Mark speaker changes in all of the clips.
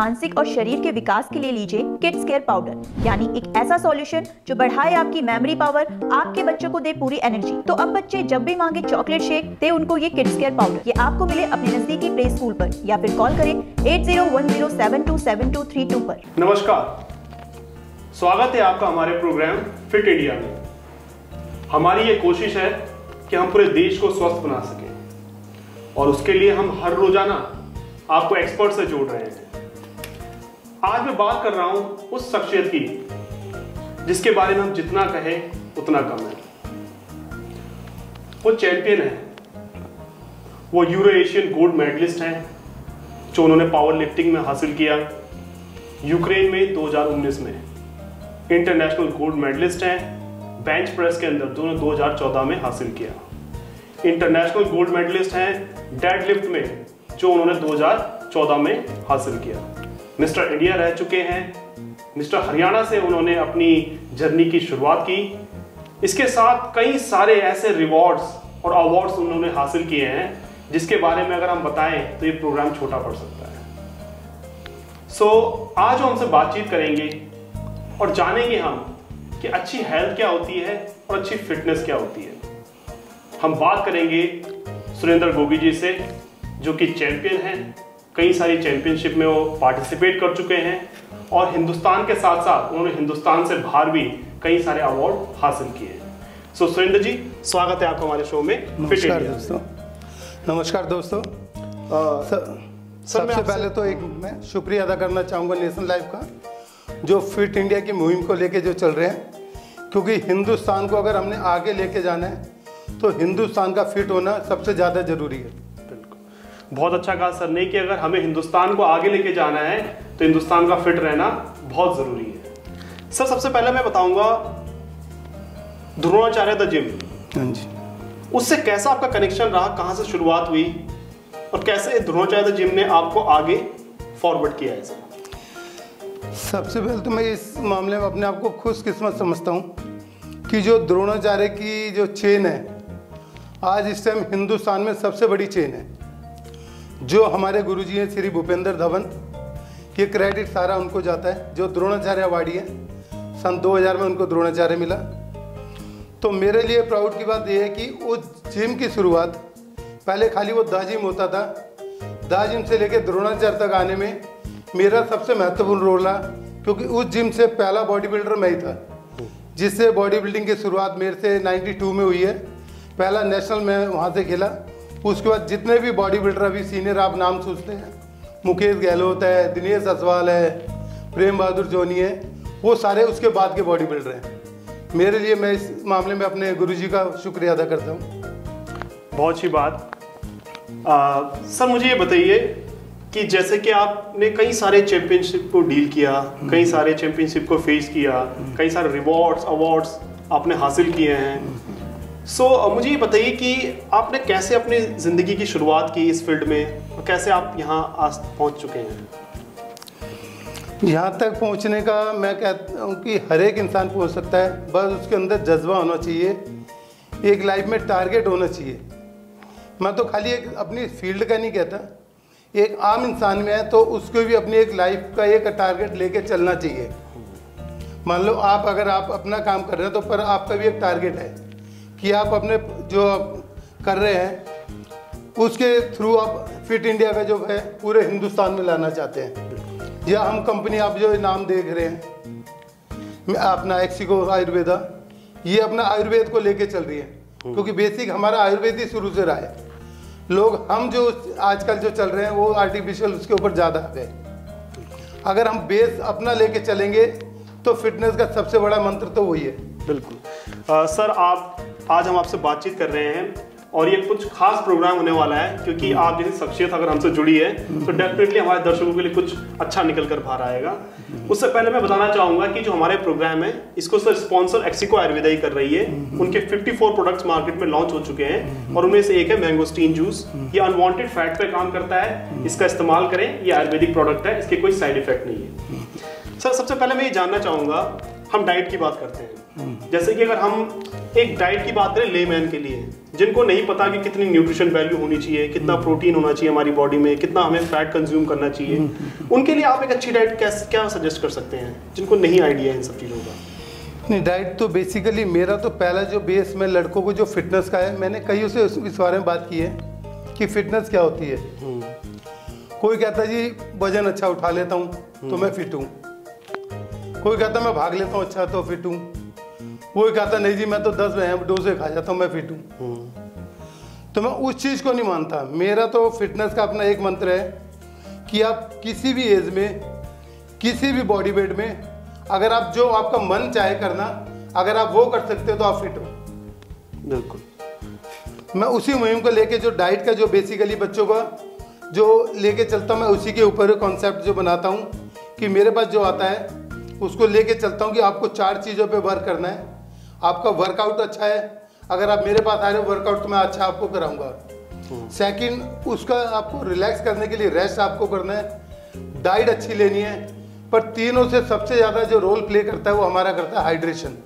Speaker 1: मानसिक और शरीर के विकास के लिए लीजिए किड्स केयर पाउडर, यानी एक ऐसा सॉल्यूशन जो बढ़ाए आपकी मेमोरी पावर, आपके बच्चों को दे पूरी एनर्जी। तो अब बच्चे जब भी मांगे चॉकलेट शेक, दे उनको ये किड्स केयर पाउडर। ये आपको मिले अपने नजदीकी प्ले स्कूल पर या फिर कॉल करें 8010727232 पर।
Speaker 2: नमस्कार, स्वागत है आपका हमारे प्रोग्राम फिट इंडिया में। हमारी ये कोशिश है कि हम पूरे देश को स्वस्थ बना सकें और उसके लिए हम हर रोजाना आपको एक्सपर्ट से जोड़ रहे हैं। आज मैं बात कर रहा हूं उस शख्सियत की जिसके बारे में हम जितना कहें उतना कम है। वो चैंपियन है, वो यूरो एशियन गोल्ड मेडलिस्ट हैं जो उन्होंने पावर लिफ्टिंग में हासिल किया, यूक्रेन में 2019 में इंटरनेशनल गोल्ड मेडलिस्ट हैं, बेंच प्रेस के अंदर दोनों 2014 में हासिल किया, इंटरनेशनल गोल्ड मेडलिस्ट हैं डेडलिफ्ट में जो उन्होंने 2014 में हासिल किया, मिस्टर इंडिया रह चुके हैं, मिस्टर हरियाणा से उन्होंने अपनी जर्नी की शुरुआत की। इसके साथ कई सारे ऐसे रिवॉर्ड्स और अवार्ड्स उन्होंने हासिल किए हैं जिसके बारे में अगर हम बताएं तो ये प्रोग्राम छोटा पड़ सकता है। आज हमसे बातचीत करेंगे और जानेंगे हम कि अच्छी हेल्थ क्या होती है और अच्छी फिटनेस क्या होती है। हम बात करेंगे सुरेंद्र गोगी जी से जो कि चैंपियन हैं, कई सारी चैंपियनशिप में वो पार्टिसिपेट कर चुके हैं और हिंदुस्तान के साथ साथ उन्होंने हिंदुस्तान से बाहर भी कई सारे अवार्ड हासिल किए हैं। सुरेंद्र जी, स्वागत है आपका हमारे शो में।
Speaker 3: नमस्कार दोस्तों। नमस्कार दोस्तों। सबसे पहले तो मैं शुक्रिया अदा करना चाहूँगा नेशनल लाइव का जो फिट इंडिया की मुहिम को लेके जो चल रहे हैं, क्योंकि हिंदुस्तान को अगर हमने आगे लेके जाना है तो हिंदुस्तान का फिट होना सबसे ज़्यादा ज़रूरी है।
Speaker 2: बहुत अच्छा कहा सर ने कि अगर हमें हिंदुस्तान को आगे लेके जाना है तो हिंदुस्तान का फिट रहना बहुत जरूरी है। सर, सबसे पहले मैं बताऊंगा द्रोणाचार्य द जिम।
Speaker 3: हाँ जी।
Speaker 2: उससे कैसा आपका कनेक्शन रहा, कहां से शुरुआत हुई और कैसे द्रोणाचार्य द जिम ने आपको आगे फॉरवर्ड किया है?
Speaker 3: सबसे पहले तो मैं इस मामले में अपने आप को खुशकिस्मत समझता हूँ कि जो द्रोणाचार्य की जो चेन है आज इस टाइम हिंदुस्तान में सबसे बड़ी चेन है। जो हमारे गुरुजी हैं श्री भूपेंद्र धवन, ये क्रेडिट सारा उनको जाता है जो द्रोणाचार्य अवार्डी है। सन 2000 में उनको द्रोणाचार्य मिला। तो मेरे लिए प्राउड की बात यह है कि उस जिम की शुरुआत पहले खाली वो दा जिम होता था, दा जिम से लेकर द्रोणाचार्य तक आने में मेरा सबसे महत्वपूर्ण रोल रहा, क्योंकि उस जिम से पहला बॉडी बिल्डर मैं ही था जिससे बॉडी बिल्डिंग की शुरुआत मेरे से 92 में हुई है। पहला नेशनल मैं वहाँ से खेला। उसके बाद जितने भी बॉडी बिल्डर अभी सीनियर आप नाम सोचते हैं, मुकेश गहलोत है, दिनेश असवाल है, प्रेम बहादुर जोनी है, वो सारे उसके बाद के बॉडी बिल्डर हैं। मेरे लिए मैं इस मामले में अपने गुरुजी का शुक्रिया अदा करता हूँ।
Speaker 2: बहुत अच्छी बात। सर, मुझे ये बताइए कि जैसे कि आपने कई सारे चैंपियनशिप को डील किया, कई सारे चैंपियनशिप को फेस किया, कई सारे रिवॉर्ड्स अवार्ड्स आपने हासिल किए हैं। मुझे ये बताइए कि आपने कैसे अपनी ज़िंदगी की शुरुआत की इस फील्ड में और कैसे आप यहाँ आज पहुँच चुके हैं?
Speaker 3: यहाँ तक पहुँचने का मैं कहता हूँ कि हर एक इंसान पहुँच सकता है, बस उसके अंदर जज्बा होना चाहिए, एक लाइफ में टारगेट होना चाहिए। मैं तो खाली एक अपनी फील्ड का नहीं कहता, एक आम इंसान में है तो उसको भी अपनी एक लाइफ का एक टारगेट लेके चलना चाहिए। मान लो अगर आप अपना काम कर रहे हैं तो पर आपका भी एक टारगेट है कि आप अपने जो कर रहे हैं उसके थ्रू आप फिट इंडिया का जो है पूरे हिंदुस्तान में लाना चाहते हैं। या हम कंपनी आप जो नाम देख रहे हैं अपना एक्सिको आयुर्वेदा, ये अपना आयुर्वेद को लेके चल रही है, क्योंकि बेसिक हमारा आयुर्वेद ही शुरू से रहा है। लोग हम जो आजकल जो चल रहे हैं वो आर्टिफिशियल उसके ऊपर ज़्यादा आ गए। अगर हम बेस अपना लेके चलेंगे तो फिटनेस का सबसे बड़ा मंत्र तो वही है।
Speaker 2: बिल्कुल। सर, आज हम आपसे बातचीत कर रहे हैं और ये कुछ खास प्रोग्राम होने वाला है, क्योंकि आप जैसी शख्सियत अगर हमसे जुड़ी है तो डेफिनेटली हमारे दर्शकों के लिए कुछ अच्छा निकल कर बाहर आएगा। उससे पहले मैं बताना चाहूंगा कि जो हमारे प्रोग्राम है इसको सर स्पॉन्सर एक्सिको आयुर्वेदा ही कर रही है। उनके 54 प्रोडक्ट्स मार्केट में लॉन्च हो चुके हैं और उनमें से एक है मैंगोस्टीन जूस। ये अनवांटेड फैट पे काम करता है, इसका इस्तेमाल करें। ये आयुर्वेदिक प्रोडक्ट है, इसके कोई साइड इफेक्ट नहीं है। सर, सबसे पहले मैं ये जानना चाहूंगा, हम डाइट की बात करते हैं जैसे कि अगर हम एक डाइट की बात करें लेमैन के लिए, जिनको नहीं पता कि कितनी न्यूट्रिशन वैल्यू होनी चाहिए, कितना प्रोटीन होना चाहिए हमारी बॉडी में, कितना हमें फैट कंज्यूम करना चाहिए, उनके लिए आप एक अच्छी डाइट क्या सजेस्ट कर सकते हैं जिनको नहीं आइडिया है इन सब चीज़ों का?
Speaker 3: नहीं, डाइट तो बेसिकली मेरा तो पहला जो बेस में लड़कों को जो फिटनेस का है, मैंने कईयों से इस बारे में बात की है कि फिटनेस क्या होती है। कोई कहता है जी वजन अच्छा उठा लेता हूँ तो मैं फिट हूँ, कोई कहता मैं भाग लेता हूँ अच्छा तो फिट हूँ, कोई कहता नहीं जी मैं तो 10 डोसे खा जाता हूँ मैं फिट हूँ। तो मैं उस चीज़ को नहीं मानता। मेरा तो फिटनेस का अपना एक मंत्र है कि आप किसी भी एज में, किसी भी बॉडी वेट में, अगर आप जो आपका मन चाहे करना, अगर आप वो कर सकते हो तो आप फिट हो।
Speaker 2: बिल्कुल।
Speaker 3: मैं उसी मुहिम को लेके जो डाइट का जो बेसिकली बच्चों का जो लेके चलता हूँ, मैं उसी के ऊपर कॉन्सेप्ट जो बनाता हूँ कि मेरे पास जो आता है उसको लेके चलता हूँ कि आपको 4 चीज़ों पे वर्क करना है। आपका वर्कआउट अच्छा है, अगर आप मेरे पास आ रहे हो वर्कआउट तो मैं अच्छा आपको कराऊंगा। सेकंड, उसका आपको रिलैक्स करने के लिए रेस्ट आपको करना है, डाइट अच्छी लेनी है। पर तीनों से सबसे ज़्यादा जो रोल प्ले करता है वो हमारा करता है हाइड्रेशन।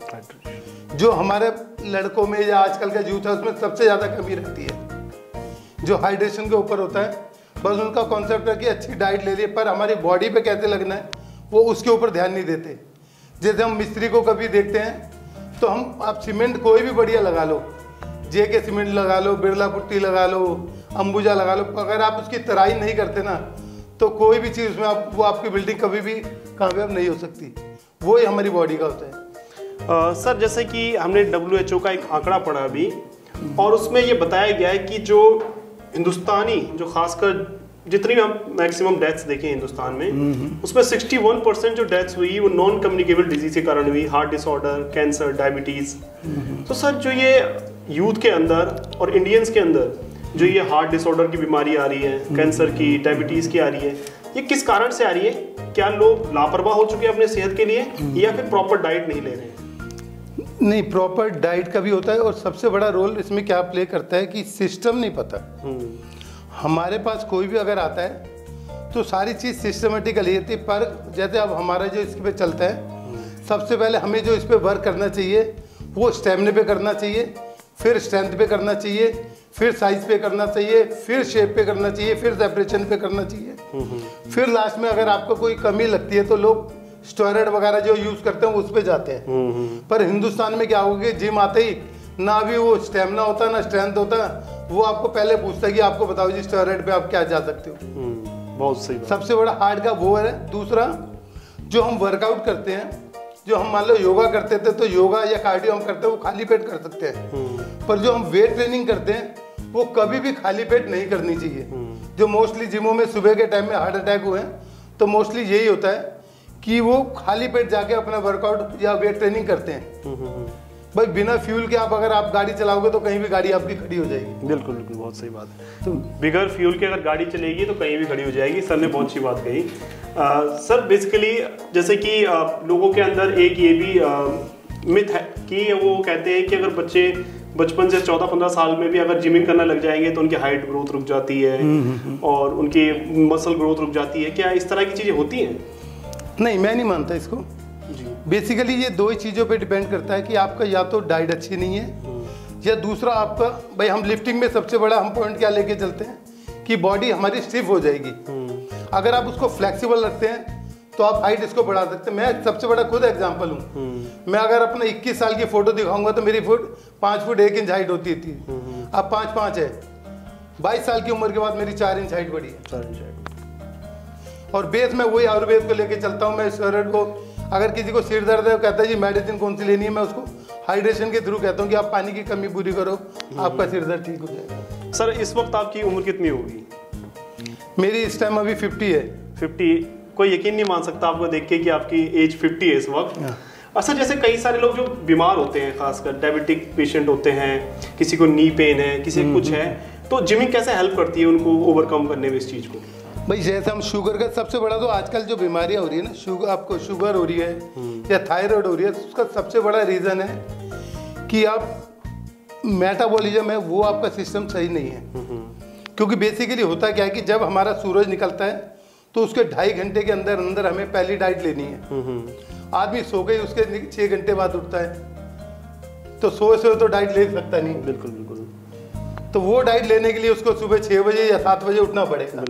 Speaker 3: जो हमारे लड़कों में या आजकल का यूथ है उसमें सबसे ज़्यादा कमी रहती है, जो हाइड्रेशन के ऊपर होता है। बस उनका कॉन्सेप्ट है कि अच्छी डाइट ले लिए, पर हमारी बॉडी पे कैसे लगना है वो उसके ऊपर ध्यान नहीं देते। जैसे हम मिस्त्री को कभी देखते हैं तो हम, आप सीमेंट कोई भी बढ़िया लगा लो, JK सीमेंट लगा लो, बिरला पुट्टी लगा लो, अंबुजा लगा लो, अगर आप उसकी तराई नहीं करते ना तो कोई भी चीज़ उसमें वो आपकी बिल्डिंग कभी भी कामयाब नहीं हो सकती। वो ही हमारी बॉडी का होता है।
Speaker 2: सर जैसे कि हमने WHO का एक आंकड़ा पढ़ा अभी, और उसमें ये बताया गया है कि जो हिंदुस्तानी, जो खासकर जितनी भी हम मैक्सिमम डेथ्स देखें हिंदुस्तान में, उसमें 61% जो डेथ्स हुई वो नॉन कम्युनिकेबल डिजीज के कारण हुई, हार्ट डिसऑर्डर, कैंसर, डायबिटीज। तो सर जो ये यूथ के अंदर और इंडियंस के अंदर जो ये हार्ट डिसऑर्डर की बीमारी आ रही है, कैंसर की, डायबिटीज की आ रही है, ये किस कारण से आ रही है? क्या लोग लापरवाह हो चुके हैं अपने सेहत के लिए, या फिर प्रॉपर डाइट नहीं ले रहे हैं?
Speaker 3: नहीं, प्रॉपर डाइट का भी होता है, और सबसे बड़ा रोल इसमें क्या प्ले करता है कि सिस्टम नहीं पता। हमारे पास कोई भी अगर आता है तो सारी चीज़ सिस्टमेटिकली होती है, पर जैसे अब हमारा जो इस पे चलता है, सबसे पहले हमें जो इस पे वर्क करना चाहिए वो स्टेमिना पे करना चाहिए, फिर स्ट्रेंथ पे करना चाहिए, फिर साइज पे करना चाहिए, फिर शेप पे करना चाहिए, फिर सेपरेशन पे करना चाहिए, फिर लास्ट में अगर आपको कोई कमी लगती है तो लोग स्टेरॉइड वगैरह जो यूज़ करते हैं उस पे जाते हैं। पर हिंदुस्तान में क्या होगा, जिम आते ही ना भी वो स्टेमिना होता ना स्ट्रेंथ होता, वो आपको पहले पूछता है कि आपको बताओ जी स्टेरॉइड पे आप क्या जा सकते हो।
Speaker 2: बहुत सही बात।
Speaker 3: सबसे बड़ा हार्ड का वो है। दूसरा, जो हम वर्कआउट करते हैं, जो हम मान लो योगा करते थे तो योगा या कार्डियो हम करते हैं वो खाली पेट कर सकते हैं, पर जो हम वेट ट्रेनिंग करते हैं वो कभी भी खाली पेट नहीं करनी चाहिए। जो मोस्टली जिमों में सुबह के टाइम में हार्ट अटैक हुए हैं तो मोस्टली यही होता है कि वो खाली पेट जाके अपना वर्कआउट या वेट ट्रेनिंग करते हैं। भाई बिना फ्यूल के आप अगर आप गाड़ी चलाओगे तो कहीं भी गाड़ी आपकी खड़ी हो जाएगी।
Speaker 2: बिल्कुल बिल्कुल, बहुत सही बात है। तो बगैर फ्यूल के अगर गाड़ी चलेगी तो कहीं भी खड़ी हो जाएगी। सर ने बहुत अच्छी बात कही। सर बेसिकली जैसे कि लोगों के अंदर एक ये भी मिथ है कि वो कहते हैं कि अगर बच्चे बचपन से 14-15 साल में भी अगर जिमिंग करना लग जाएंगे तो उनकी हाइट ग्रोथ रुक जाती है और उनकी मसल ग्रोथ रुक जाती है। क्या इस तरह की चीज़ें होती हैं?
Speaker 3: नहीं, मैं नहीं मानता इसको। बेसिकली ये दो ही चीज़ों पे डिपेंड करता है कि आपका या तो डाइट अच्छी नहीं है या दूसरा आपका, भाई हम लिफ्टिंग में सबसे बड़ा हम पॉइंट क्या लेके चलते हैं कि बॉडी हमारी स्टिफ हो जाएगी। अगर आप उसको फ्लेक्सिबल रखते हैं तो आप हाइट इसको बढ़ा सकते हैं। मैं सबसे बड़ा खुद एग्जांपल हूँ। मैं अगर अपना 21 साल की फोटो दिखाऊंगा तो मेरी फुट 5 फुट 1 इंच हाइट होती थी, अब 5'5" है। 22 साल की उम्र के बाद मेरी 4 इंच हाइट बढ़ी है। और बेस में वही आयुर्वेद को लेके चलता हूँ। मैं स्टेरॉइड को, अगर किसी को सिर दर्द है कहता है जी मेडिसिन कौन सी लेनी है, मैं उसको हाइड्रेशन के थ्रू कहता हूँ कि आप पानी की कमी पूरी करो, आपका सिर दर्द ठीक हो जाएगा।
Speaker 2: सर इस वक्त आपकी उम्र कितनी होगी?
Speaker 3: मेरी इस टाइम अभी 50 है।
Speaker 2: 50? कोई यकीन नहीं मान सकता आपको देख के कि आपकी एज 50 है इस वक्त। अच्छा, जैसे कई सारे लोग जो बीमार होते हैं, खासकर डायबिटिक पेशेंट होते हैं, किसी को नी पेन है, किसी को कुछ है, तो जिमिंग कैसे हेल्प करती है उनको ओवरकम करने में इस चीज़ को?
Speaker 3: भाई जैसे हम शुगर का, सबसे बड़ा तो आजकल जो बीमारियां हो रही है ना, शुगर, आपको शुगर हो रही है या थायराइड हो रही है, उसका सबसे बड़ा रीज़न है कि आप मेटाबॉलिज्म है वो आपका सिस्टम सही नहीं है। क्योंकि बेसिकली होता क्या है कि जब हमारा सूरज निकलता है तो उसके 2.5 घंटे के अंदर अंदर हमें पहली डाइट लेनी है। आदमी सो गई उसके 6 घंटे बाद उठता है, तो सुबह तो डाइट ले सकता नहीं।
Speaker 2: बिल्कुल बिल्कुल।
Speaker 3: तो वो डाइट लेने के लिए उसको सुबह 6 बजे या 7 बजे उठना पड़ेगा।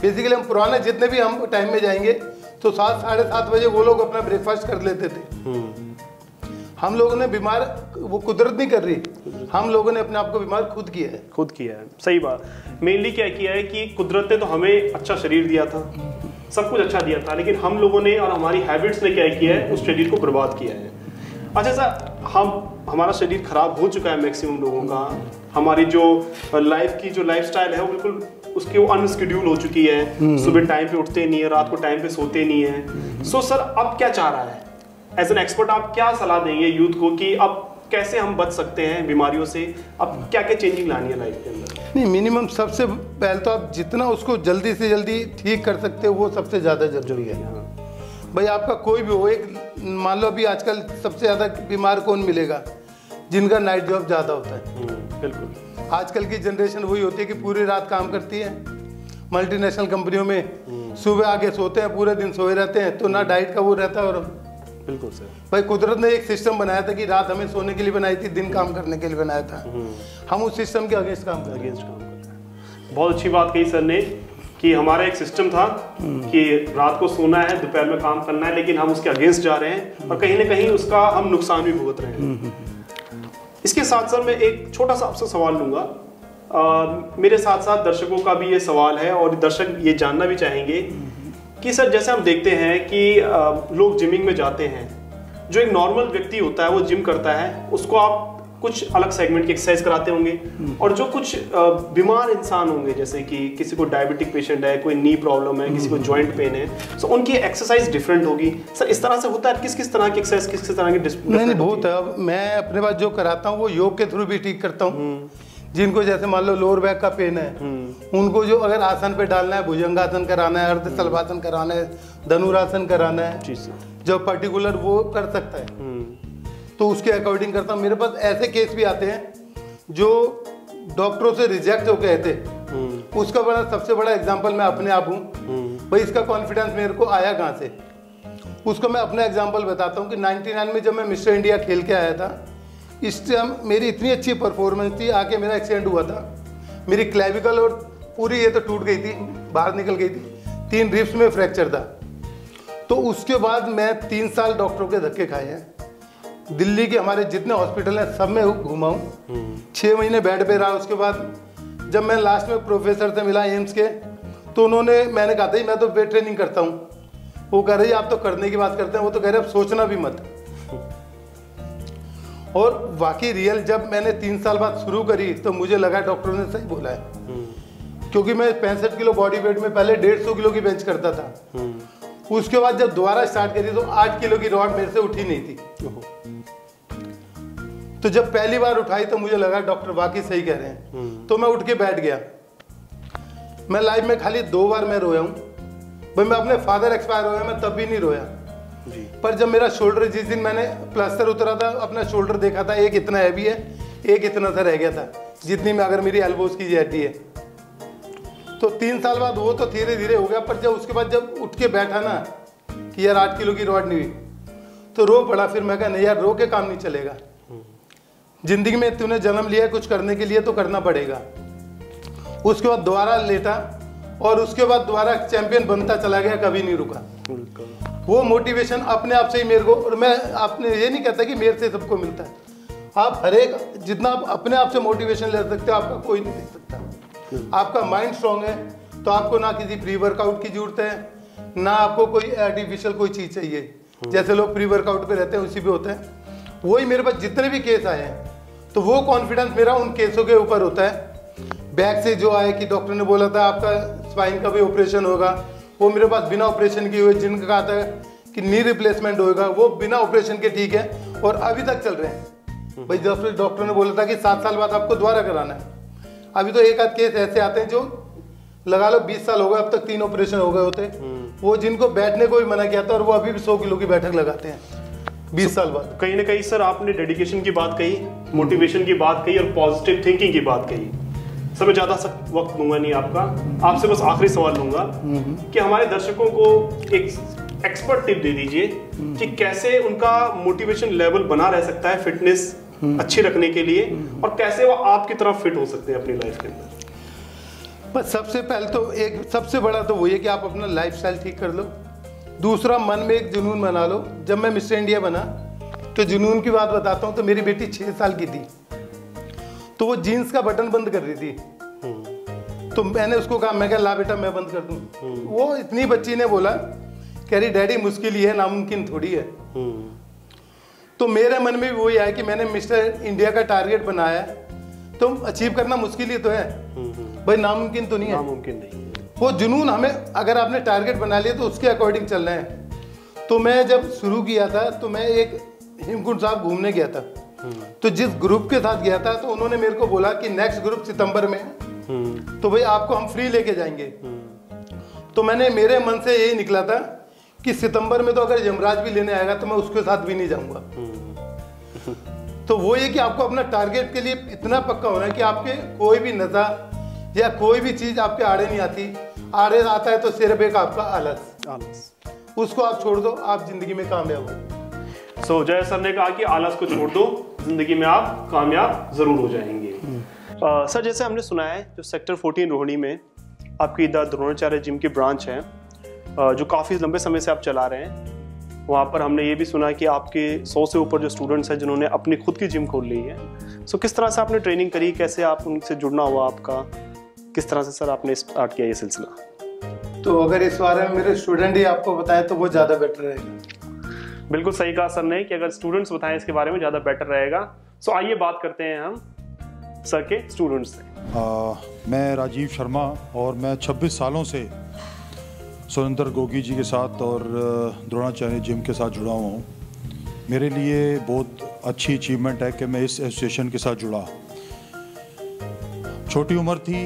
Speaker 3: बेसिकली हम पुराने जितने भी हम टाइम में जाएंगे तो 7 साढ़े 7 बजे वो लोग अपना ब्रेकफास्ट कर लेते थे। हम लोगों ने बीमार, वो कुदरत नहीं कर रही, हम लोगों ने अपने आप को बीमार खुद किया है।
Speaker 2: खुद किया है, सही बात। मेनली क्या किया है कि कुदरत ने तो हमें अच्छा शरीर दिया था, सब कुछ अच्छा दिया था, लेकिन हम लोगों ने और हमारी हैबिट्स ने क्या किया है, उस शरीर को बर्बाद किया है। अच्छा सर, हमारा शरीर खराब हो चुका है मैक्सिमम लोगों का, हमारी जो लाइफ की जो लाइफस्टाइल है वो बिल्कुल उसकी वो अनस्केड्यूल हो चुकी है, सुबह टाइम पे उठते नहीं है, रात को टाइम पे सोते नहीं है। सो सर अब क्या चाह रहा है एज एन एक्सपर्ट, आप क्या सलाह देंगे यूथ को कि अब कैसे हम बच सकते हैं बीमारियों से, अब क्या क्या चेंजिंग लानी है लाइफ के अंदर?
Speaker 3: नहीं, मिनिमम सबसे पहले तो आप जितना उसको जल्दी से जल्दी ठीक कर सकते हो वो सबसे ज़्यादा जरूरी है। भाई आपका कोई भी हो, एक मान लो अभी आजकल सबसे ज़्यादा बीमार कौन मिलेगा, जिनका नाइट जॉब ज़्यादा होता है।
Speaker 2: बिल्कुल।
Speaker 3: आजकल की जनरेशन वही होती है कि पूरी रात काम करती है मल्टीनेशनल कंपनियों में, सुबह आके सोते हैं, पूरे दिन सोए रहते हैं, तो ना डाइट का वो रहता है। और
Speaker 2: बिल्कुल सर,
Speaker 3: भाई कुदरत ने एक सिस्टम बनाया था कि रात हमें सोने के लिए बनाई थी, दिन काम करने के लिए बनाया था। हम उस सिस्टम के अगेंस्ट काम कर रहे हैं।
Speaker 2: बहुत अच्छी बात कही सर ने कि हमारा एक सिस्टम था कि रात को सोना है, दोपहर में काम करना है, लेकिन हम उसके अगेंस्ट जा रहे हैं और कहीं ना कहीं उसका हम नुकसान भी भुगत रहे हैं। इसके साथ साथ मैं एक छोटा सा आपसे सवाल लूंगा, मेरे साथ साथ दर्शकों का भी ये सवाल है और दर्शक ये जानना भी चाहेंगे कि सर जैसे हम देखते हैं कि लोग जिमिंग में जाते हैं, जो एक नॉर्मल व्यक्ति होता है वो जिम करता है, उसको आप कुछ अलग सेगमेंट की एक्सरसाइज कराते होंगे, और जो कुछ बीमार इंसान होंगे, जैसे कि किसी को डायबिटिक पेशेंट है, कोई नी प्रॉब्लम है, किसी को जॉइंट पेन है, तो उनकी एक्सरसाइज डिफरेंट होगी। सर इस तरह से होता है, किस किस तरह की एक्सरसाइज किस किस तरह की?
Speaker 3: नहीं बहुत है। अब मैं अपने पास जो कराता हूँ वो योग के थ्रू भी ठीक करता हूँ। जिनको जैसे मान लो लोअर बैक का पेन है, उनको जो अगर आसन पे डालना है, भुजंगासन कराना है, अर्ध सल्वासन कराना है, धनुरासन कराना है, जो पर्टिकुलर वो कर सकता है, तो उसके अकॉर्डिंग करता हूँ। मेरे पास ऐसे केस भी आते हैं जो डॉक्टरों से रिजेक्ट हो गए थे, उसका सबसे बड़ा एग्जांपल मैं अपने आप हूँ। भाई इसका कॉन्फिडेंस मेरे को आया कहाँ से, उसको मैं अपना एग्जांपल बताता हूँ कि 99 में जब मैं मिस्टर इंडिया खेल के आया था, इस टाइम मेरी इतनी अच्छी परफॉर्मेंस थी, आके मेरा एक्सीडेंट हुआ था, मेरी क्लेविकल और पूरी ये तो टूट गई थी, बाहर निकल गई थी, 3 रिब्स में फ्रैक्चर था। तो उसके बाद मैं 3 साल डॉक्टरों के धक्के खाए हैं, दिल्ली के हमारे जितने हॉस्पिटल हैं सब में घुमा हूँ, 6 महीने बेड पे रहा। उसके बाद जब मैं लास्ट में प्रोफेसर से मिला एम्स के, तो मैंने कहा था मैं तो वेट ट्रेनिंग करता हूँ, वो कह रही आप तो करने की बात करते हैं, वो तो कह रहे अब सोचना भी मत। और वाकई रियल जब मैंने 3 साल बाद शुरू करी तो मुझे लगा डॉक्टरों ने सही बोला है, क्योंकि मैं 65 किलो बॉडी वेट में पहले 150 किलो की बेंच करता था। उसके बाद जब दोबारा स्टार्ट करी तो 8 किलो की रॉड मेरे से उठी नहीं थी। तो जब पहली बार उठाई तो मुझे लगा डॉक्टर वाकई सही कह रहे हैं, तो मैं उठ के बैठ गया। मैं लाइफ में खाली 2 बार मैं रोया हूँ। भाई मैं अपने फादर एक्सपायर हुए मैं तब भी नहीं रोया, पर जब मेरा शोल्डर, जिस दिन मैंने प्लास्टर उतरा था, अपना शोल्डर देखा था, एक इतना हैवी है, एक इतना सा रह गया था, जितनी में अगर मेरी एल्बोज की हड्डी है। तो 3 साल बाद वो तो धीरे धीरे हो गया, पर जब उसके बाद जब उठ के बैठा ना कि यार 8 किलो की रॉड नहीं हुई, तो रो पड़ा। फिर मैं कहा नहीं यार, रो के काम नहीं चलेगा, जिंदगी में तूने जन्म लिया कुछ करने के लिए तो करना पड़ेगा। उसके बाद दोबारा लेटा और उसके बाद दोबारा चैंपियन बनता चला गया, कभी नहीं रुका। वो मोटिवेशन अपने आप से ही मेरे को, और मैं आपने ये नहीं कहता कि मेरे से सबको मिलता है, आप हर एक जितना आप अपने आप से मोटिवेशन ले सकते हो, आपका कोई नहीं दे सकता। आपका माइंड स्ट्रांग है तो आपको ना किसी प्री वर्कआउट की जरूरत है, ना आपको कोई आर्टिफिशियल कोई चीज़ चाहिए। जैसे लोग प्री वर्कआउट पे रहते हैं उसी पे होते हैं। वही मेरे पास जितने भी केस आए हैं, तो वो कॉन्फिडेंस मेरा उन केसों के ऊपर होता है। बैक से जो आए कि डॉक्टर ने बोला था आपका स्पाइन का भी ऑपरेशन होगा, वो मेरे पास बिना ऑपरेशन किए हुए, जिनका कहा था कि नी रिप्लेसमेंट होगा, वो बिना ऑपरेशन के ठीक है और अभी तक चल रहे हैं। भाई जब डॉक्टर ने बोला था कि 7 साल बाद आपको दोबारा कराना है, अभी तो एक आध केस ऐसे आते हैं जो लगा लो 20 साल हो गए, अब तक 3 ऑपरेशन हो गए होते, वो जिनको बैठने को भी मना किया था और वो अभी भी 100 किलो की बैठक लगाते हैं 20 साल बाद।
Speaker 2: कहीं ना कहीं सर आपने डेडिकेशन की बात कही, मोटिवेशन की बात कही और पॉजिटिव थिंकिंग की बात कही। सर मैं ज़्यादा वक्त लूंगा नहीं आपका, आपसे बस आखिरी सवाल लूंगा कि हमारे दर्शकों को एक एक्सपर्ट टिप दे दीजिए कि कैसे उनका मोटिवेशन लेवल बना रह सकता है फिटनेस अच्छी रखने के लिए, और कैसे वो आपकी तरफ फिट हो सकते हैं अपनी लाइफ के अंदर?
Speaker 3: बस सबसे पहले तो एक सबसे बड़ा तो वही है कि आप अपना लाइफस्टाइल ठीक कर लो। दूसरा, मन में एक जुनून बना लो। जब मैं मिस्टर इंडिया बना तो जुनून की बात बताता हूँ, तो मेरी बेटी 6 साल की थी, तो वो जीन्स का बटन बंद कर रही थी। तो मैंने उसको कहा, मैं कहा ला बेटा मैं बंद कर दूँ। वो इतनी बच्ची ने बोला, कह रही डैडी मुश्किल ही है, नामुमकिन थोड़ी है। तो मेरे मन में भी वही आया कि मैंने मिस्टर इंडिया का टारगेट बनाया, तो अचीव करना मुश्किल ही तो है भाई, नामुमकिन तो नहीं है।
Speaker 2: नामुमकिन नहीं है।
Speaker 3: वो जुनून हमें, अगर आपने टारगेट बना लिया तो उसके अकॉर्डिंग चलना है। तो मैं जब शुरू किया था तो मैं एक हेमकुंड साहब घूमने गया था, तो जिस ग्रुप के साथ गया था तो उन्होंने मेरे को बोला कि नेक्स्ट ग्रुप सितंबर में है, तो भाई आपको हम फ्री लेके जाएंगे। तो मैंने, मेरे मन से यही निकला था कि सितंबर में तो अगर यमराज भी लेने आएगा तो मैं उसके साथ भी नहीं जाऊंगा। तो वो ये कि आपको अपना टारगेट के लिए इतना पक्का होना है कि आपके कोई भी नशा या कोई भी चीज आपके आड़े नहीं आती। आड़े आता है तो सिर्फ एक आपका आलस, उसको आप छोड़ दो, आप जिंदगी में कामयाब हो।
Speaker 2: सो जय सर ने कहा कि आलस को छोड़ दो, जिंदगी में आप कामयाब जरूर हो जाएंगे। सर जैसे हमने सुना है, जो सेक्टर 14 रोहिणी में आपकी द द्रोणाचार्य जिम की ब्रांच है, जो काफ़ी लंबे समय से आप चला रहे हैं, वहाँ पर हमने ये भी सुना कि आपके 100 से ऊपर जो स्टूडेंट्स हैं जिन्होंने अपनी खुद की जिम खोल ली है। सो किस तरह से आपने ट्रेनिंग करी, कैसे आप उनसे जुड़ना हुआ आपका, किस तरह से सर आपने स्टार्ट किया ये सिलसिला?
Speaker 3: तो अगर इस बारे में मेरे स्टूडेंट ही आपको बताए तो वो ज़्यादा बेटर रहेगा।
Speaker 2: बिल्कुल सही कहा सर ने कि अगर स्टूडेंट्स बताएं इसके बारे में ज़्यादा बेटर रहेगा। सो आइए बात करते हैं हम सर के स्टूडेंट्स से।
Speaker 4: मैं राजीव शर्मा और मैं 26 सालों से सुरेंद्र गोगी जी के साथ और द्रोणाचार्य जिम के साथ जुड़ा हुआ हूँ। मेरे लिए बहुत अच्छी अचीवमेंट है कि मैं इस एसोसिएशन के साथ जुड़ा। छोटी उम्र थी,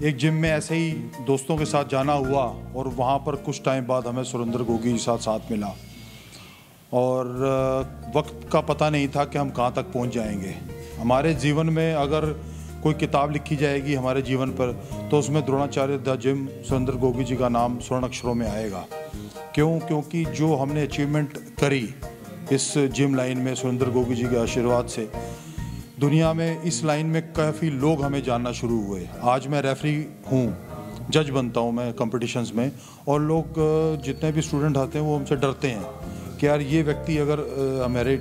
Speaker 4: एक जिम में ऐसे ही दोस्तों के साथ जाना हुआ और वहाँ पर कुछ टाइम बाद हमें सुरेंद्र गोगी जी साथ मिला, और वक्त का पता नहीं था कि हम कहाँ तक पहुँच जाएंगे। हमारे जीवन में अगर कोई किताब लिखी जाएगी हमारे जीवन पर, तो उसमें द्रोणाचार्य द जिम सुरेंद्र गोगी जी का नाम स्वर्ण अक्षरों में आएगा। क्यों? क्योंकि जो हमने अचीवमेंट करी इस जिम लाइन में सुरेंद्र गोगी जी के आशीर्वाद से, दुनिया में इस लाइन में काफ़ी लोग हमें जानना शुरू हुए। आज मैं रेफरी हूँ, जज बनता हूँ मैं कॉम्पिटिशन्स में, और लोग जितने भी स्टूडेंट आते हैं वो हमसे डरते हैं कि यार ये व्यक्ति अगर हमारे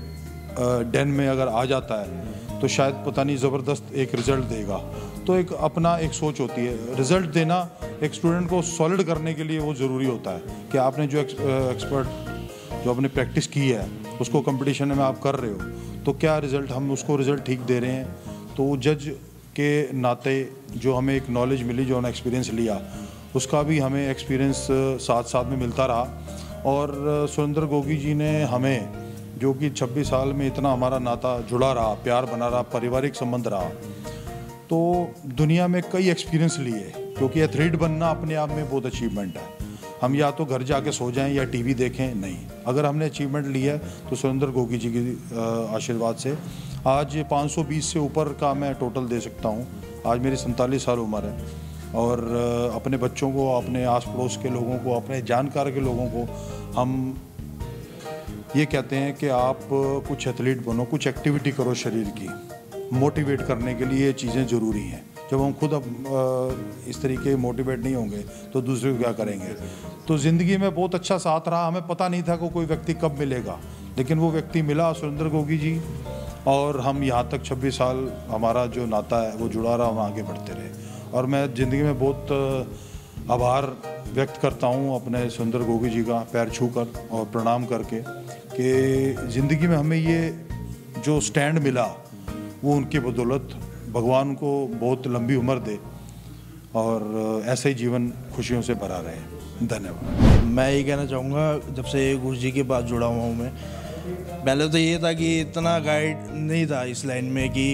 Speaker 4: डेन में अगर आ जाता है तो शायद पता नहीं ज़बरदस्त एक रिज़ल्ट देगा। तो एक अपना एक सोच होती है, रिज़ल्ट देना एक स्टूडेंट को सॉलिड करने के लिए वो ज़रूरी होता है कि आपने जो एक्सपर्ट जो आपने प्रैक्टिस की है उसको कंपटीशन में आप कर रहे हो, तो क्या रिज़ल्ट, हम उसको रिज़ल्ट ठीक दे रहे हैं। तो जज के नाते जो हमें एक नॉलेज मिली, जो हमने एक्सपीरियंस लिया, उसका भी हमें एक्सपीरियंस साथ साथ में मिलता रहा। और सुरेंद्र गोगी जी ने हमें, जो कि 26 साल में इतना हमारा नाता जुड़ा रहा, प्यार बना रहा, पारिवारिक संबंध रहा, तो दुनिया में कई एक्सपीरियंस लिए, क्योंकि एथलीट बनना अपने आप में बहुत अचीवमेंट है। हम या तो घर जाके सो जाएं या टीवी देखें, नहीं, अगर हमने अचीवमेंट लिया है तो सुरेंद्र गोगी जी के आशीर्वाद से आज 520 से ऊपर का मैं टोटल दे सकता हूँ। आज मेरी 47 साल उम्र है, और अपने बच्चों को, अपने आस पड़ोस के लोगों को, अपने जानकार के लोगों को हम ये कहते हैं कि आप कुछ एथलीट बनो, कुछ एक्टिविटी करो शरीर की, मोटिवेट करने के लिए ये चीज़ें ज़रूरी हैं। जब हम खुद इस तरीके मोटिवेट नहीं होंगे तो दूसरे को क्या करेंगे। तो ज़िंदगी में बहुत अच्छा साथ रहा, हमें पता नहीं था कि कोई व्यक्ति कब मिलेगा, लेकिन वो व्यक्ति मिला, सुरेंद्र गोगी जी, और हम यहाँ तक 26 साल हमारा जो नाता है वो जुड़ा रहा, हम आगे बढ़ते रहे। और मैं ज़िंदगी में बहुत आभार व्यक्त करता हूँ अपने सुरेंद्र गोगी जी का, पैर छूकर और प्रणाम करके, कि ज़िंदगी में हमें ये जो स्टैंड मिला वो उनकी बदौलत, भगवान को बहुत लंबी उम्र दे और ऐसे ही जीवन खुशियों से भरा रहे। धन्यवाद।
Speaker 5: मैं ये कहना चाहूँगा, जब से गुरु जी के पास जुड़ा हुआ हूँ मैं, पहले तो ये था कि इतना गाइड नहीं था इस लाइन में कि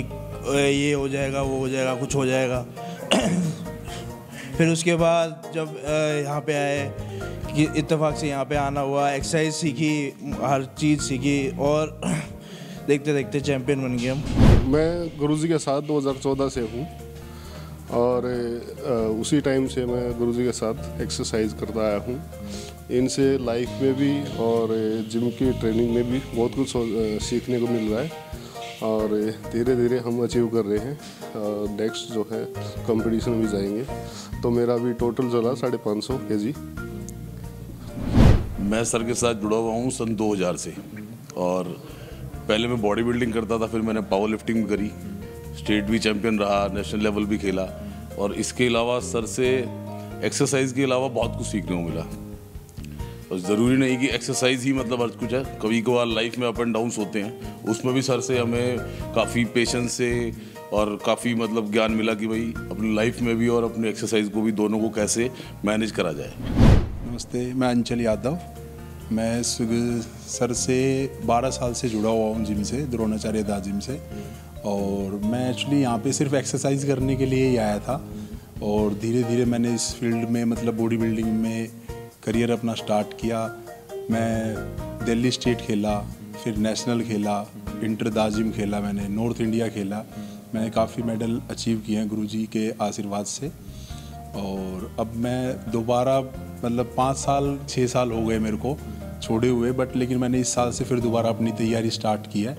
Speaker 5: ये हो जाएगा, वो हो जाएगा, कुछ हो जाएगा। फिर उसके बाद जब यहाँ पे आए कि इत्तेफाक से यहाँ पे आना हुआ, एक्सरसाइज सीखी, हर चीज़ सीखी, और देखते देखते चैम्पियन बन गए हम।
Speaker 6: मैं गुरुजी के साथ 2014 से हूँ, और उसी टाइम से मैं गुरुजी के साथ एक्सरसाइज करता आया हूँ। इनसे लाइफ में भी और जिम की ट्रेनिंग में भी बहुत कुछ सीखने को मिल रहा है। और धीरे धीरे हम अचीव कर रहे हैं। नेक्स्ट जो है कंपटीशन में जाएंगे, तो मेरा अभी टोटल चला 550 kg।
Speaker 7: मैं सर के साथ जुड़ा हुआ हूँ सन 2000 से, और पहले मैं बॉडी बिल्डिंग करता था, फिर मैंने पावर लिफ्टिंग भी करी, स्टेट भी चैम्पियन रहा, नेशनल लेवल भी खेला। और इसके अलावा सर से एक्सरसाइज के अलावा बहुत कुछ सीखने को मिला। और ज़रूरी नहीं कि एक्सरसाइज ही मतलब हर कुछ है, कभी कभार लाइफ में अप एंड डाउन्स होते हैं, उसमें भी सर से हमें काफ़ी पेशेंस से और काफ़ी मतलब ज्ञान मिला कि भाई अपनी लाइफ में भी और अपने एक्सरसाइज को भी, दोनों को कैसे मैनेज करा जाए।
Speaker 8: नमस्ते, मैं अंचल यादव। मैं सर से 12 साल से जुड़ा हुआ हूँ जिम से, द्रोणाचार्य दास जिम से। और मैं एक्चुअली यहाँ पे सिर्फ एक्सरसाइज करने के लिए ही आया था, और धीरे धीरे मैंने इस फील्ड में मतलब बॉडी बिल्डिंग में करियर अपना स्टार्ट किया। मैं दिल्ली स्टेट खेला, फिर नेशनल खेला, इंटर दास जिम खेला, मैंने नॉर्थ इंडिया खेला। मैंने काफ़ी मेडल अचीव किए हैं गुरुजी के आशीर्वाद से। और अब मैं दोबारा मतलब 5 साल 6 साल हो गए मेरे को छोड़े हुए, बट लेकिन मैंने इस साल से फिर दोबारा अपनी तैयारी स्टार्ट की है,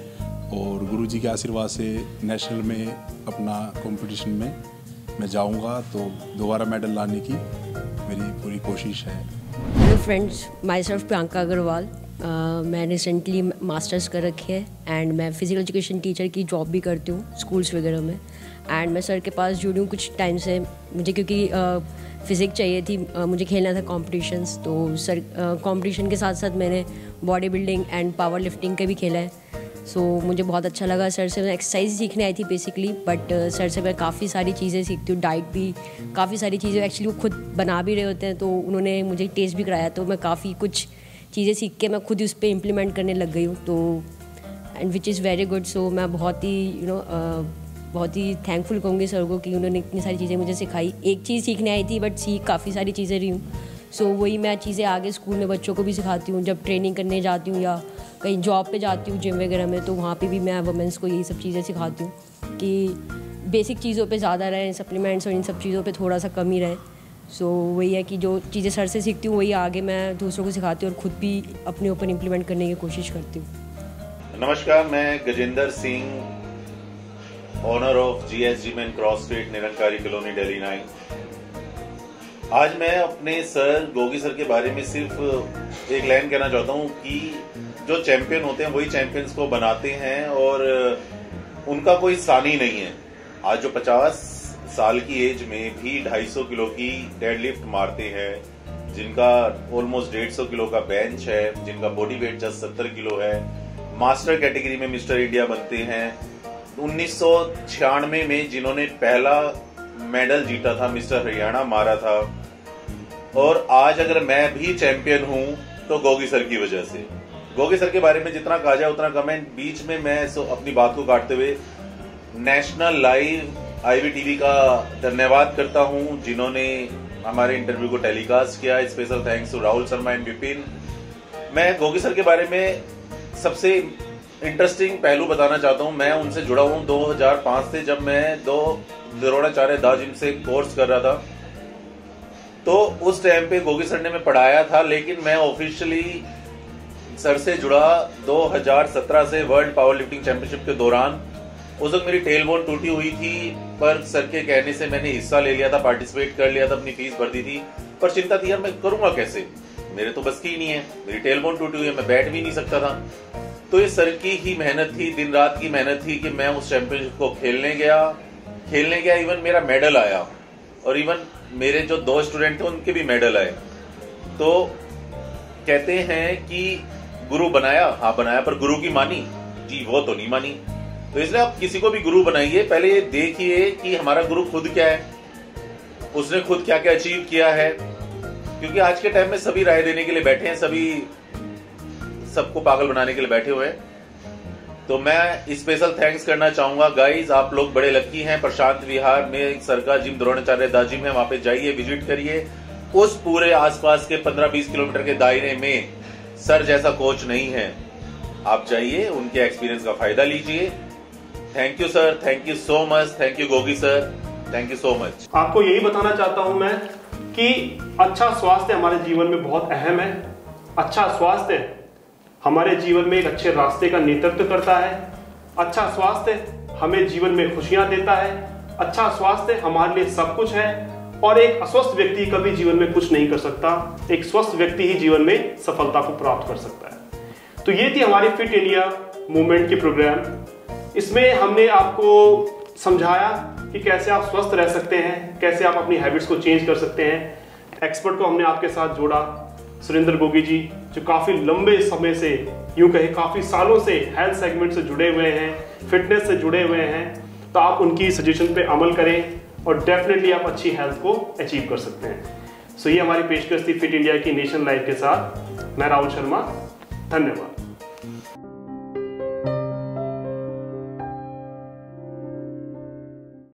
Speaker 8: और गुरुजी के आशीर्वाद से नेशनल में अपना कंपटीशन में मैं जाऊंगा, तो दोबारा मेडल लाने की मेरी पूरी कोशिश है।
Speaker 9: Hello friends, myself Priyanka Agarwal. मैं रिसेंटली मास्टर्स कर रखी है, एंड मैं फिज़िकल एजुकेशन टीचर की जॉब भी करती हूँ स्कूल्स वगैरह में। एंड मैं सर के पास जुड़ी हूँ कुछ टाइम से, मुझे क्योंकि फ़िज़िक्स चाहिए थी, मुझे खेलना था कॉम्पिटिशन्स, तो सर कॉम्पिटिशन के साथ साथ मैंने body building and power lifting का भी खेला है। सो मुझे बहुत अच्छा लगा। सर से मैं एक्सरसाइज सीखने आई थी बेसिकली, बट सर से मैं काफ़ी सारी चीज़ें सीखती हूँ, डाइट भी, काफ़ी सारी चीज़ें एक्चुअली वो खुद बना भी रहे होते हैं, तो उन्होंने मुझे टेस्ट भी कराया, तो मैं काफ़ी कुछ चीज़ें सीख के मैं खुद उस पर इम्प्लीमेंट करने लग गई हूँ, तो and which is very good. So मैं बहुत ही बहुत ही थैंकफुल कहूँगी सर को कि उन्होंने इतनी सारी चीज़ें मुझे सिखाई। एक चीज़ सीखने आई थी, बट सीख काफ़ी सारी चीज़ें रही हूँ। सो वही मैं चीज़ें आगे स्कूल में बच्चों को भी सिखाती हूँ, जब ट्रेनिंग करने जाती हूँ या कहीं जॉब पे जाती हूँ जिम वगैरह में, तो वहाँ पे भी मैं वुमेंस को यही सब चीज़ें सिखाती हूँ कि बेसिक चीज़ों पे ज़्यादा रहें, सप्लीमेंट्स और इन सब चीज़ों पे थोड़ा सा कम ही रहे। सो वही है कि जो चीज़ें सर से सीखती हूँ वही आगे मैं दूसरों को सिखाती हूँ और ख़ुद भी अपने ऊपर इम्प्लीमेंट करने की कोशिश करती हूँ।
Speaker 10: नमस्कार, मैं Gajendra Singh, owner of GS gym and CrossFit, Nirankari colony, Delhi 9। आज मैं अपने सर गोगी सर के बारे में सिर्फ एक लाइन कहना चाहता हूँ कि जो चैंपियन होते हैं वही चैंपियंस को बनाते हैं, और उनका कोई सानी नहीं है। आज जो 50 साल की एज में भी 250 किलो की डेडलिफ्ट मारते हैं, जिनका ऑलमोस्ट 150 किलो का बेंच है, जिनका बॉडी वेट जस्ट 70 किलो है, मास्टर कैटेगरी में मिस्टर इंडिया बनते हैं। 1996 में जिन्होंने पहला मेडल जीता था, मिस्टर हरियाणा मारा था, और आज अगर मैं भी चैंपियन हूं तो गोगी सर की वजह से। गोगी सर के बारे में जितना कहा जाए उतना कम है। बीच में मैं अपनी बात को काटते हुए नेशनल लाइव IVTV का धन्यवाद करता हूं, जिन्होंने हमारे इंटरव्यू को टेलीकास्ट किया। Special thanks to Rahul Sharma and Vipin. मैं गोगी सर के बारे में सबसे इंटरेस्टिंग पहलू बताना चाहता हूं। मैं उनसे जुड़ा हूं 2005 से, जब मैं द्रोणाचार्य दास जिम से कोर्स कर रहा था, तो उस टाइम पे गोगी सर ने मैं पढ़ाया था, लेकिन मैं ऑफिशियली सर से जुड़ा 2017 से वर्ल्ड पावर लिफ्टिंग चैंपियनशिप के दौरान। उस वक्त मेरी टेल बोन टूटी हुई थी, पर सर के कहने से मैंने हिस्सा ले लिया था, पार्टिसिपेट कर लिया था, अपनी फीस भर दी थी। पर चिंता थी यार मैं करूंगा कैसे, मेरे तो बस की ही नहीं है, मेरी टेल बोन टूटी हुई है, मैं बैठ भी नहीं सकता था। तो ये सर की ही मेहनत थी, दिन रात की मेहनत थी कि मैं उस चैंपियनशिप को खेलने गया। इवन मेरा मेडल आया, और इवन मेरे जो 2 स्टूडेंट थे उनके भी मेडल आए। तो कहते हैं कि गुरु बनाया, हाँ बनाया, पर गुरु की मानी जी, वो तो नहीं मानी। तो इसलिए आप किसी को भी गुरु बनाइए, पहले ये देखिए कि हमारा गुरु खुद क्या है, उसने खुद क्या क्या अचीव किया है। क्योंकि आज के टाइम में सभी राय देने के लिए बैठे हैं, सभी सबको पागल बनाने के लिए बैठे हुए हैं। तो मैं स्पेशल थैंक्स करना चाहूंगा गाइज, आप लोग बड़े लकी हैं। प्रशांत विहार में सर का जिम द्रोणाचार्य दास जिम है, वहां पे जाइए, विजिट करिए। उस पूरे आसपास के 15-20 किलोमीटर के दायरे में सर जैसा कोच नहीं है, आप जाइए, उनके एक्सपीरियंस का फायदा लीजिए। Thank you sir, thank you so much, thank you Gogi sir, thank you so much.
Speaker 2: आपको यही बताना चाहता हूं मैं कि अच्छा स्वास्थ्य हमारे जीवन में बहुत अहम है। अच्छा स्वास्थ्य हमारे जीवन में एक अच्छे रास्ते का नेतृत्व करता है। अच्छा स्वास्थ्य हमें जीवन में खुशियां देता है, अच्छा स्वास्थ्य हमारे लिए सब कुछ है और एक अस्वस्थ व्यक्ति कभी जीवन में कुछ नहीं कर सकता, एक स्वस्थ व्यक्ति ही जीवन में सफलता को प्राप्त कर सकता है। तो ये थी हमारी फिट इंडिया मूवमेंट की प्रोग्राम। इसमें हमने आपको समझाया कि कैसे आप स्वस्थ रह सकते हैं, कैसे आप अपनी हैबिट्स को चेंज कर सकते हैं। एक्सपर्ट को हमने आपके साथ जोड़ा, सुरेंद्र गोगी जी, जो काफ़ी लंबे समय से, यूं कहे काफ़ी सालों से हेल्थ सेगमेंट से जुड़े हुए हैं, फिटनेस से जुड़े हुए हैं। तो आप उनकी सजेशन पे अमल करें और डेफिनेटली आप अच्छी हेल्थ को अचीव कर सकते हैं। सो ये हमारी पेशकश थी फिट इंडिया की नेशन लाइव के साथ। मैं राहुल शर्मा, धन्यवाद।